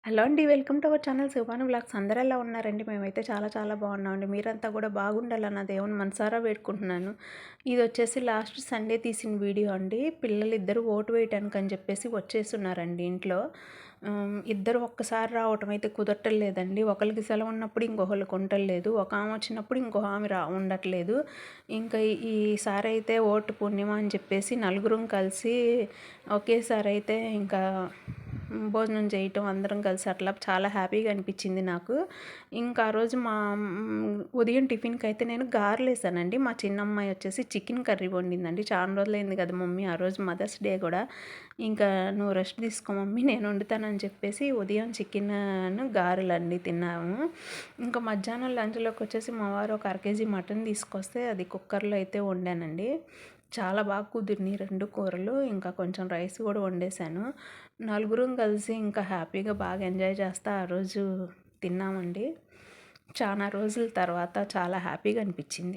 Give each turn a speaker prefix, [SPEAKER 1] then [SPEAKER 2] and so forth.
[SPEAKER 1] Hello అండి. Welcome to our channel Shivani vlogs. అందరూ ఎలా ఉన్నారండి? మేమైతే చాలా చాలా బాగున్నామండి. మీరంతా కూడా బాగుండాలని దేవుని మనసారా వేడుకుంటున్నాను. ఇది వచ్చేసి లాస్ట్ సండే తీసిన వీడియో అండి. పిల్లలిద్దరూ ఓటు వేయటానికి అని చెప్పేసి వచ్చేస్తున్నారండి ఇంట్లో. ఇద్దరు ఒక్కసారి రావటం అయితే కుదరట్లేదండి. ఒకరికి సెలవు ఉన్నప్పుడు ఇంకొకరికి ఉండట్లేదు. ఒక ఆమె వచ్చినప్పుడు ఇంకో ఆమె ఉండట్లేదు. ఇంకా ఈసారి అయితే ఓటు పుణ్యమా అని చెప్పేసి నలుగురం కలిసి ఒకేసారి అయితే ఇంకా భోజనం చేయటం అందరం కలిసి అట్లా చాలా హ్యాపీగా అనిపించింది నాకు. ఇంకా ఆ రోజు ఉదయం టిఫిన్కి అయితే నేను గారెలు వేసానండి. మా చిన్నమ్మాయి వచ్చేసి చికెన్ కర్రీ వండిందండి. చాలా రోజులైంది కదా మమ్మీ, ఆ రోజు మదర్స్ డే కూడా. ఇంకా నువ్వు రెస్ట్ తీసుకో మమ్మీ, నేను వండుతానని చెప్పేసి ఉదయం చికెన్ గారెలు అండి తిన్నాము. ఇంకా మధ్యాహ్నం లంచ్లోకి వచ్చేసి మా వారు ఒక అరకేజీ మటన్ తీసుకొస్తే అది కుక్కర్లో అయితే వండానండి. చాలా బాగా కుదిరినాయి 2 కూరలు. ఇంకా కొంచెం రైస్ కూడా వండేసాను. నలుగురం కలిసి ఇంకా హ్యాపీగా బాగా ఎంజాయ్ చేస్తా ఆ రోజు తిన్నామండి. చాలా రోజుల తర్వాత చాలా హ్యాపీగా అనిపించింది.